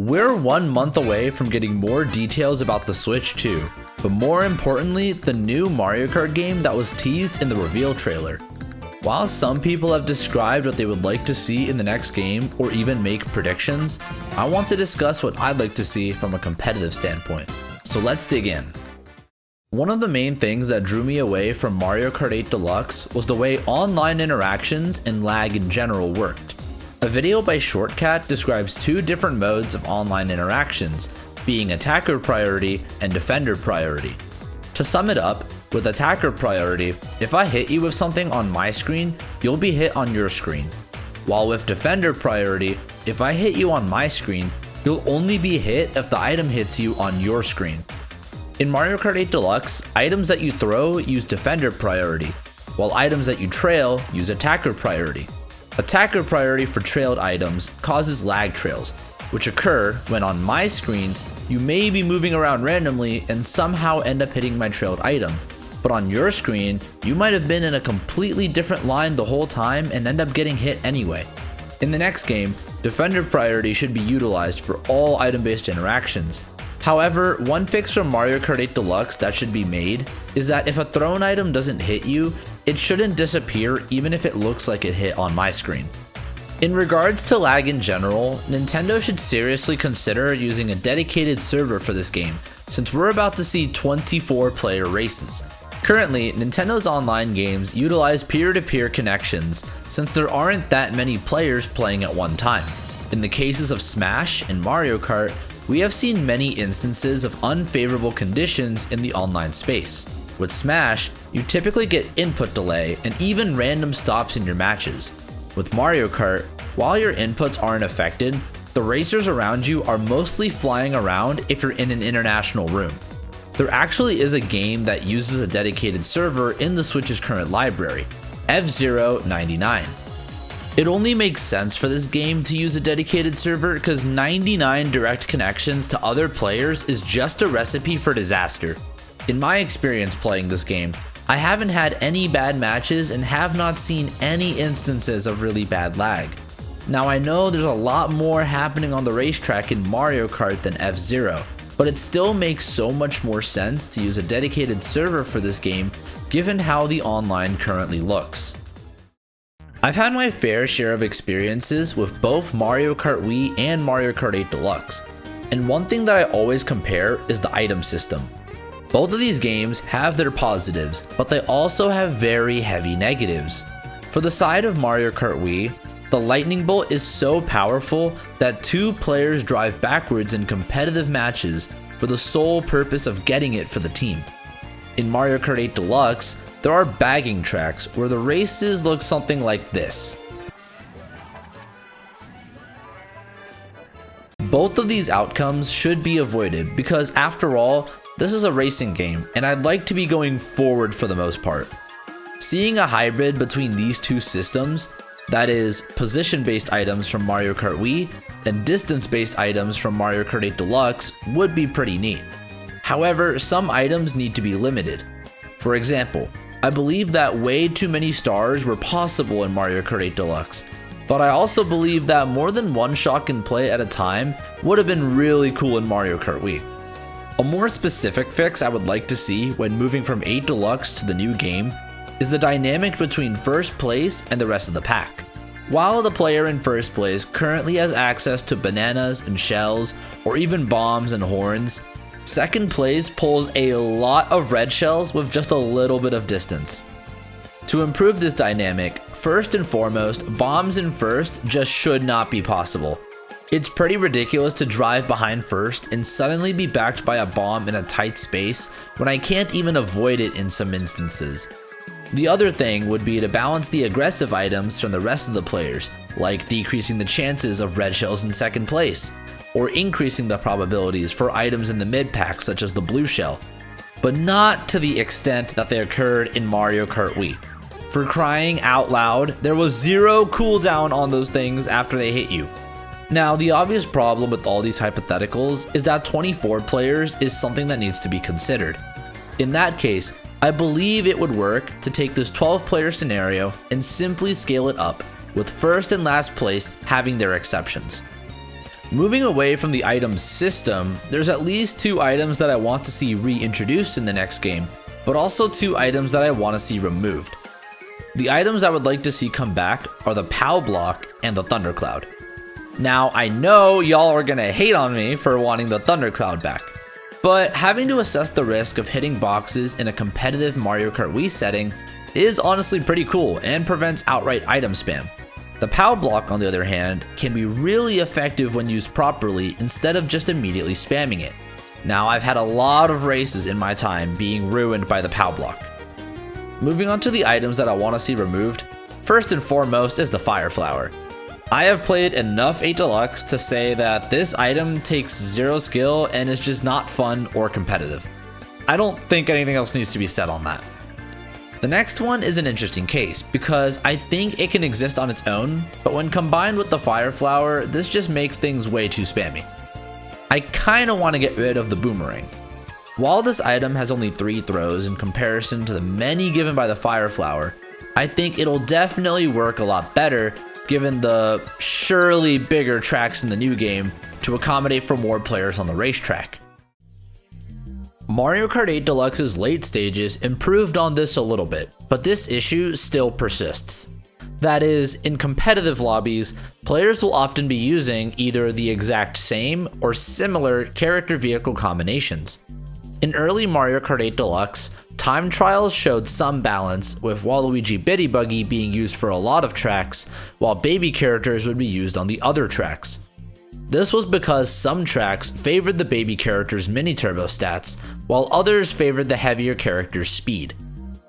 We're 1 month away from getting more details about the Switch 2, but more importantly, the new Mario Kart game that was teased in the reveal trailer. While some people have described what they would like to see in the next game or even make predictions, I want to discuss what I'd like to see from a competitive standpoint. So let's dig in. One of the main things that drew me away from Mario Kart 8 Deluxe was the way online interactions and lag in general worked. A video by Shortcat describes two different modes of online interactions, being attacker priority and defender priority. To sum it up, with attacker priority, if I hit you with something on my screen, you'll be hit on your screen. While with defender priority, if I hit you on my screen, you'll only be hit if the item hits you on your screen. In Mario Kart 8 Deluxe, items that you throw use defender priority, while items that you trail use attacker priority. Attacker priority for trailed items causes lag trails, which occur when on my screen, you may be moving around randomly and somehow end up hitting my trailed item. But on your screen, you might have been in a completely different line the whole time and end up getting hit anyway. In the next game, defender priority should be utilized for all item-based interactions. However, one fix from Mario Kart 8 Deluxe that should be made is that if a thrown item doesn't hit you, it shouldn't disappear even if it looks like it hit on my screen. In regards to lag in general, Nintendo should seriously consider using a dedicated server for this game, since we're about to see 24-player races. Currently, Nintendo's online games utilize peer-to-peer connections since there aren't that many players playing at one time. In the cases of Smash and Mario Kart, we have seen many instances of unfavorable conditions in the online space. With Smash, you typically get input delay and even random stops in your matches. With Mario Kart, while your inputs aren't affected, the racers around you are mostly flying around if you're in an international room. There actually is a game that uses a dedicated server in the Switch's current library, F-Zero 99. It only makes sense for this game to use a dedicated server because 99 direct connections to other players is just a recipe for disaster. In my experience playing this game, I haven't had any bad matches and have not seen any instances of really bad lag. Now I know there's a lot more happening on the racetrack in Mario Kart than F-Zero, but it still makes so much more sense to use a dedicated server for this game given how the online currently looks. I've had my fair share of experiences with both Mario Kart Wii and Mario Kart 8 Deluxe, and one thing that I always compare is the item system. Both of these games have their positives, but they also have very heavy negatives. For the side of Mario Kart Wii, the lightning bolt is so powerful that two players drive backwards in competitive matches for the sole purpose of getting it for the team. In Mario Kart 8 Deluxe, there are bagging tracks where the races look something like this. Both of these outcomes should be avoided because after all, this is a racing game and I'd like to be going forward for the most part. Seeing a hybrid between these two systems, that is, position-based items from Mario Kart Wii and distance-based items from Mario Kart 8 Deluxe would be pretty neat. However, some items need to be limited. For example, I believe that way too many stars were possible in Mario Kart 8 Deluxe, but I also believe that more than one shot can play at a time would have been really cool in Mario Kart Wii. A more specific fix I would like to see when moving from 8 Deluxe to the new game is the dynamic between first place and the rest of the pack. While the player in first place currently has access to bananas and shells or even bombs and horns, second place pulls a lot of red shells with just a little bit of distance. To improve this dynamic, first and foremost, bombs in first just should not be possible. It's pretty ridiculous to drive behind first and suddenly be backed by a bomb in a tight space when I can't even avoid it in some instances. The other thing would be to balance the aggressive items from the rest of the players, like decreasing the chances of red shells in second place, or increasing the probabilities for items in the mid-pack such as the blue shell, but not to the extent that they occurred in Mario Kart Wii. For crying out loud, there was zero cooldown on those things after they hit you. Now, the obvious problem with all these hypotheticals is that 24 players is something that needs to be considered. In that case, I believe it would work to take this 12-player scenario and simply scale it up, with first and last place having their exceptions. Moving away from the items system, there's at least 2 items that I want to see reintroduced in the next game, but also 2 items that I want to see removed. The items I would like to see come back are the POW block and the Thundercloud. Now, I know y'all are gonna hate on me for wanting the Thundercloud back, but having to assess the risk of hitting boxes in a competitive Mario Kart Wii setting is honestly pretty cool and prevents outright item spam. The POW block, on the other hand, can be really effective when used properly instead of just immediately spamming it. Now, I've had a lot of races in my time being ruined by the POW block. Moving on to the items that I want to see removed, first and foremost is the Fire Flower. I have played enough 8 Deluxe to say that this item takes 0 skill and is just not fun or competitive. I don't think anything else needs to be said on that. The next one is an interesting case because I think it can exist on its own, but when combined with the Fire Flower, this just makes things way too spammy. I kinda want to get rid of the Boomerang. While this item has only 3 throws in comparison to the many given by the Fire Flower, I think it'll definitely work a lot better given the surely bigger tracks in the new game to accommodate for more players on the racetrack. Mario Kart 8 Deluxe's late stages improved on this a little bit, but this issue still persists. That is, in competitive lobbies, players will often be using either the exact same or similar character vehicle combinations. In early Mario Kart 8 Deluxe, time trials showed some balance, with Waluigi Bitty Buggy being used for a lot of tracks, while baby characters would be used on the other tracks. This was because some tracks favored the baby character's mini-turbo stats, while others favored the heavier character's speed.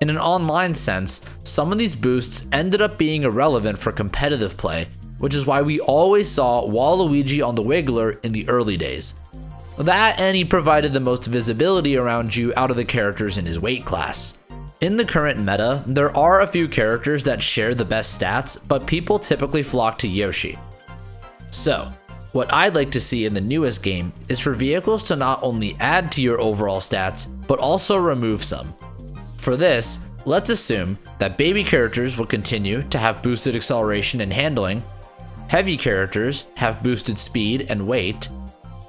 In an online sense, some of these boosts ended up being irrelevant for competitive play, which is why we always saw Waluigi on the Wiggler in the early days. That, and he provided the most visibility around you out of the characters in his weight class. In the current meta, there are a few characters that share the best stats, but people typically flock to Yoshi. So, what I'd like to see in the newest game is for vehicles to not only add to your overall stats, but also remove some. For this, let's assume that baby characters will continue to have boosted acceleration and handling, heavy characters have boosted speed and weight,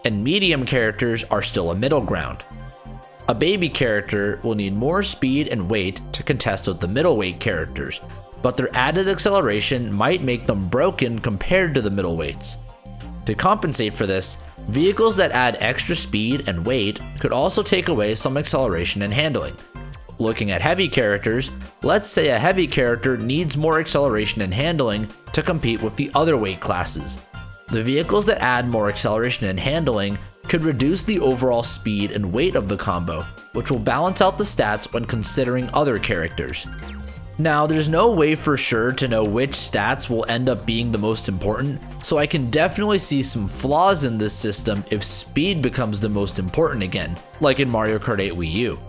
and medium characters are still a middle ground. A baby character will need more speed and weight to contest with the middleweight characters, but their added acceleration might make them broken compared to the middleweights. To compensate for this, vehicles that add extra speed and weight could also take away some acceleration and handling. Looking at heavy characters, let's say a heavy character needs more acceleration and handling to compete with the other weight classes. The vehicles that add more acceleration and handling could reduce the overall speed and weight of the combo, which will balance out the stats when considering other characters. Now, there's no way for sure to know which stats will end up being the most important, so I can definitely see some flaws in this system if speed becomes the most important again, like in Mario Kart 8 Wii U.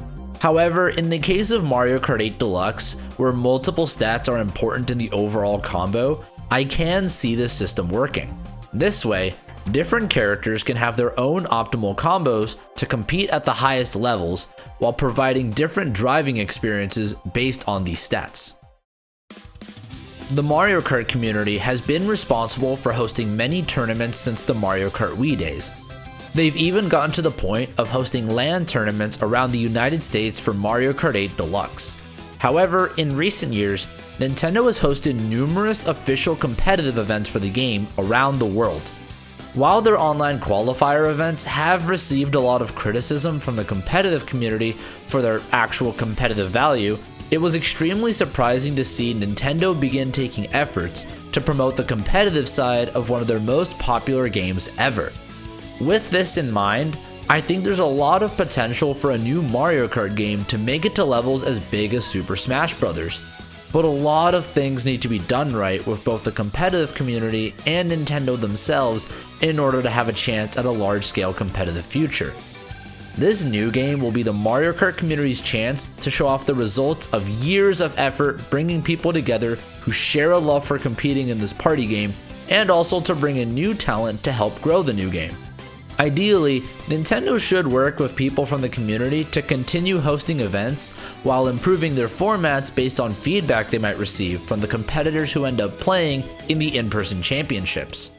However, in the case of Mario Kart 8 Deluxe, where multiple stats are important in the overall combo, I can see this system working. This way, different characters can have their own optimal combos to compete at the highest levels, while providing different driving experiences based on these stats. The Mario Kart community has been responsible for hosting many tournaments since the Mario Kart Wii days. They've even gotten to the point of hosting LAN tournaments around the United States for Mario Kart 8 Deluxe. However, in recent years, Nintendo has hosted numerous official competitive events for the game around the world. While their online qualifier events have received a lot of criticism from the competitive community for their actual competitive value, it was extremely surprising to see Nintendo begin taking efforts to promote the competitive side of one of their most popular games ever. With this in mind, I think there's a lot of potential for a new Mario Kart game to make it to levels as big as Super Smash Bros. But a lot of things need to be done right with both the competitive community and Nintendo themselves in order to have a chance at a large-scale competitive future. This new game will be the Mario Kart community's chance to show off the results of years of effort bringing people together who share a love for competing in this party game, and also to bring in new talent to help grow the new game. Ideally, Nintendo should work with people from the community to continue hosting events while improving their formats based on feedback they might receive from the competitors who end up playing in the in-person championships.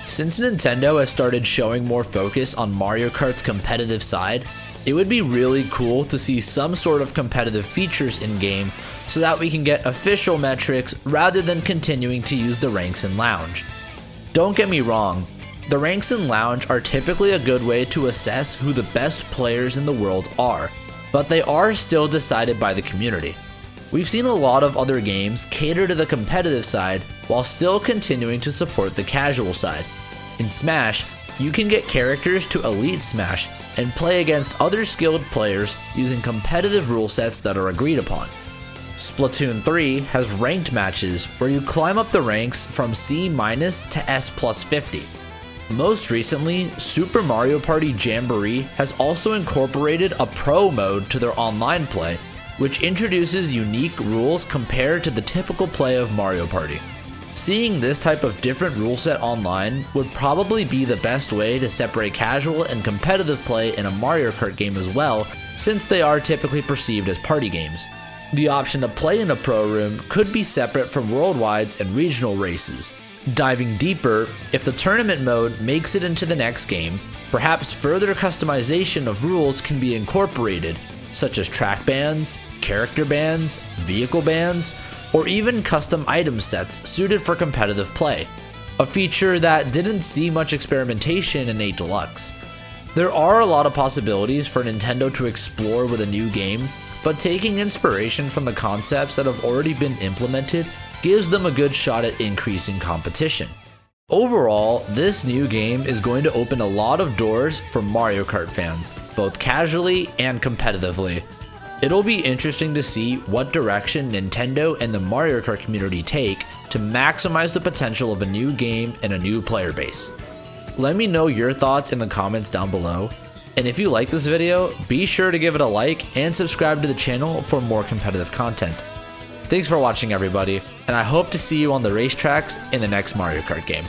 Since Nintendo has started showing more focus on Mario Kart's competitive side, it would be really cool to see some sort of competitive features in-game so that we can get official metrics rather than continuing to use the ranks in Lounge. Don't get me wrong, the ranks in Lounge are typically a good way to assess who the best players in the world are, but they are still decided by the community. We've seen a lot of other games cater to the competitive side while still continuing to support the casual side. In Smash, you can get characters to Elite Smash and play against other skilled players using competitive rule sets that are agreed upon. Splatoon 3 has ranked matches where you climb up the ranks from C- to S plus 50. Most recently, Super Mario Party Jamboree has also incorporated a pro mode to their online play, which introduces unique rules compared to the typical play of Mario Party. Seeing this type of different rule set online would probably be the best way to separate casual and competitive play in a Mario Kart game as well, since they are typically perceived as party games. The option to play in a pro room could be separate from worldwides and regional races. Diving deeper, if the tournament mode makes it into the next game, perhaps further customization of rules can be incorporated, such as track bans, character bans, vehicle bans, or even custom item sets suited for competitive play, a feature that didn't see much experimentation in 8 Deluxe. There are a lot of possibilities for Nintendo to explore with a new game, but taking inspiration from the concepts that have already been implemented gives them a good shot at increasing competition. Overall, this new game is going to open a lot of doors for Mario Kart fans, both casually and competitively. It'll be interesting to see what direction Nintendo and the Mario Kart community take to maximize the potential of a new game and a new player base. Let me know your thoughts in the comments down below, and if you like this video, be sure to give it a like and subscribe to the channel for more competitive content. Thanks for watching everybody, and I hope to see you on the racetracks in the next Mario Kart game.